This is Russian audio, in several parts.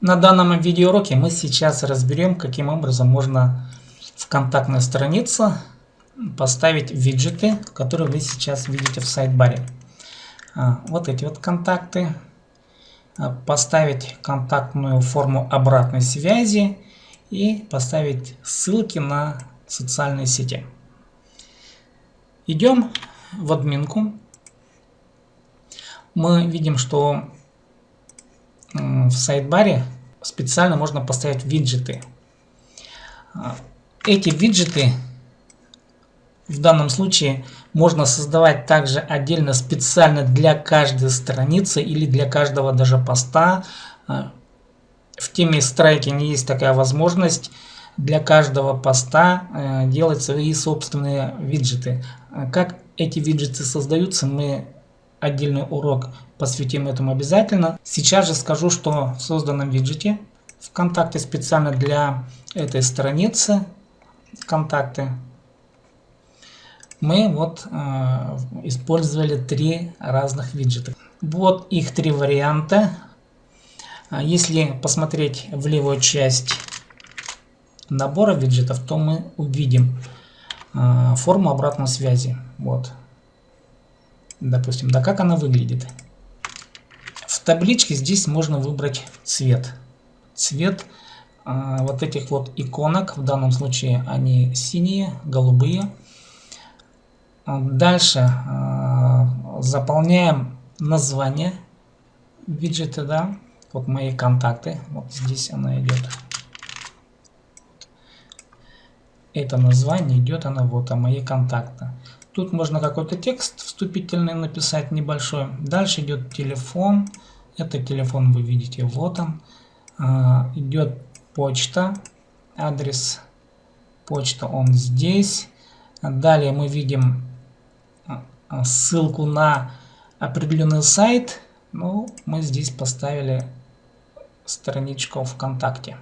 На данном видеоуроке мы сейчас разберем, каким образом можно в контактной странице поставить виджеты, которые вы сейчас видите в сайдбаре. Вот эти вот контакты. Поставить контактную форму обратной связи и поставить ссылки на социальные сети. Идем в админку. Мы видим, что в сайдбаре специально можно поставить виджеты. Эти виджеты в данном случае можно создавать также отдельно специально для каждой страницы или для каждого даже поста. В теме Striking есть такая возможность для каждого поста делать свои собственные виджеты. Как эти виджеты создаются, мы отдельный урок посвятим этому обязательно. Сейчас же скажу, что в созданном виджете ВКонтакте специально для этой страницы контакты мы вот использовали 3 разных виджета. Вот их 3 варианта. Если посмотреть в левую часть набора виджетов, то мы увидим форму обратной связи. Вот. Допустим, да, как она выглядит. В табличке здесь можно выбрать цвет. Цвет вот этих вот иконок, в данном случае они синие, голубые. Дальше заполняем название виджета, да. Вот мои контакты. Вот здесь она идет. Это название идет, она вот, мои контакты. Тут можно какой-то текст вступительный написать небольшой. Дальше идет телефон. Это телефон вы видите, вот он. Идет почта, адрес почта он здесь. Далее мы видим ссылку на определенный сайт. Ну, мы здесь поставили страничку ВКонтакте.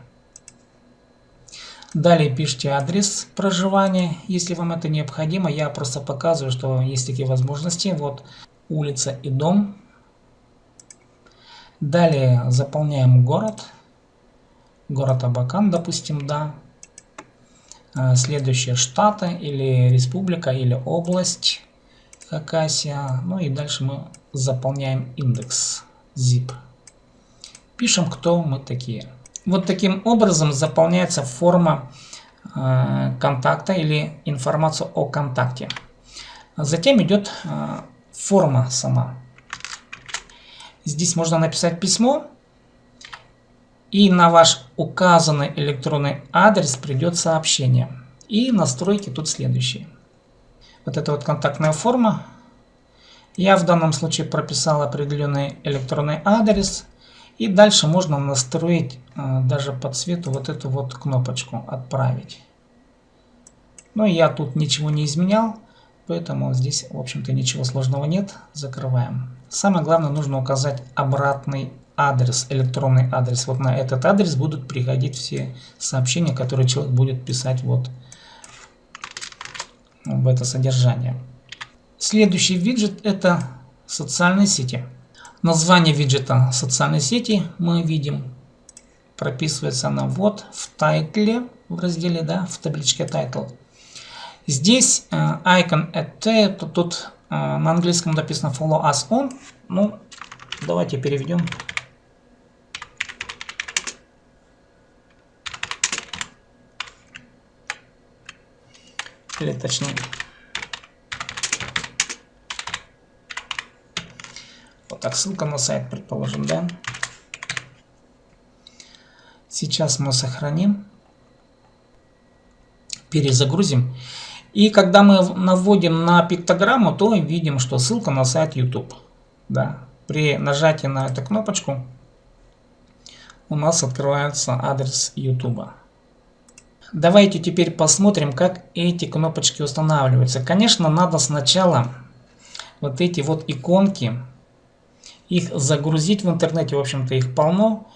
Далее пишите адрес проживания, если вам это необходимо. Я просто показываю, что есть такие возможности. Вот улица и дом. Далее заполняем город. Город Абакан, допустим, да. Следующие штаты или республика или область Хакасия. Ну и дальше мы заполняем индекс zip. Пишем, кто мы такие. Вот таким образом заполняется форма контакта или информация о контакте. Затем идет форма сама. Здесь можно написать письмо, и на ваш указанный электронный адрес придет сообщение. И настройки тут следующие. Вот это вот контактная форма. Я в данном случае прописал определенный электронный адрес. И дальше можно настроить даже по цвету вот эту вот кнопочку «Отправить». Но я тут ничего не изменял, поэтому здесь, в общем-то, ничего сложного нет. Закрываем. Самое главное, нужно указать обратный адрес, электронный адрес. Вот на этот адрес будут приходить все сообщения, которые человек будет писать вот в это содержание. Следующий виджет – это социальные сети. Название виджета социальной сети мы видим. Прописывается она вот в тайтле, в разделе, да, в табличке title. Здесь icon at, тут на английском написано follow us on. Ну, давайте переведем. Или точнее. Вот так, ссылка на сайт, предположим, да. Сейчас мы сохраним, перезагрузим. И когда мы наводим на пиктограмму, то видим, что ссылка на сайт YouTube. Да. При нажатии на эту кнопочку у нас открывается адрес YouTube. Давайте теперь посмотрим, как эти кнопочки устанавливаются. Конечно, надо сначала вот эти вот иконки, их загрузить в интернете, в общем-то их полно.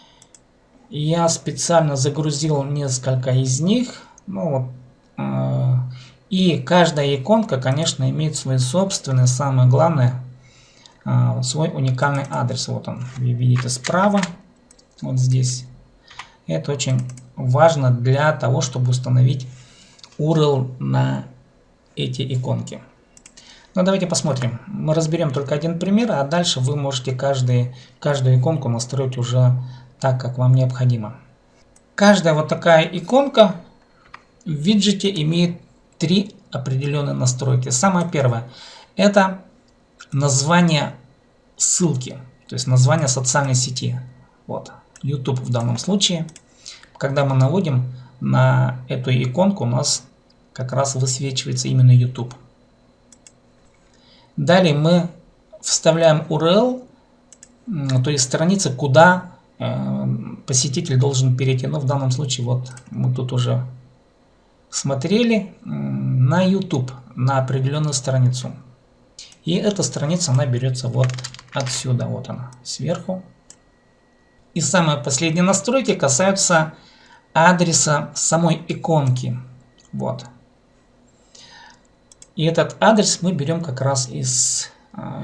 Я специально загрузил несколько из них. Ну, вот, и каждая иконка, конечно, имеет свой собственный, самое главное, свой уникальный адрес. Вот он, вы видите справа, вот здесь. Это очень важно для того, чтобы установить URL на эти иконки. Ну, давайте посмотрим. Мы разберем только один пример, а дальше вы можете каждую иконку настроить уже так, как вам необходимо. Каждая вот такая иконка в виджете имеет 3 определенные настройки. Самое первое – это название ссылки, то есть название социальной сети. Вот, YouTube в данном случае. Когда мы наводим на эту иконку, у нас как раз высвечивается именно YouTube. Далее мы вставляем URL, то есть страницы, куда посетитель должен перейти. Но в данном случае вот мы тут уже смотрели на YouTube, на определенную страницу. И эта страница, она берется вот отсюда, вот она, сверху. И самые последние настройки касаются адреса самой иконки. Вот. И этот адрес мы берем как раз из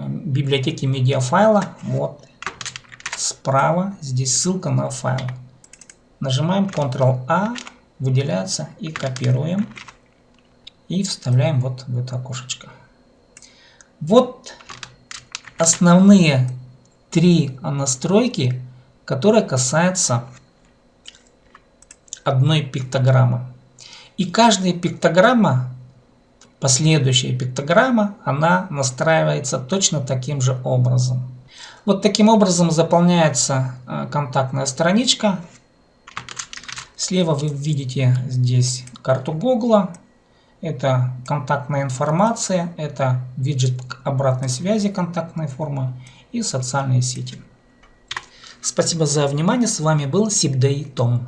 библиотеки медиафайла. Вот справа здесь ссылка на файл. Нажимаем Ctrl-A, выделяется, и копируем. И вставляем вот в это окошечко. Вот основные 3 настройки, которые касаются одной пиктограммы. И каждая пиктограмма, последующая пиктограмма, она настраивается точно таким же образом. Вот таким образом заполняется контактная страничка. Слева вы видите здесь карту Google. Это контактная информация, это виджет обратной связи, контактная форма и социальные сети. Спасибо за внимание. С вами был SIPday Tom.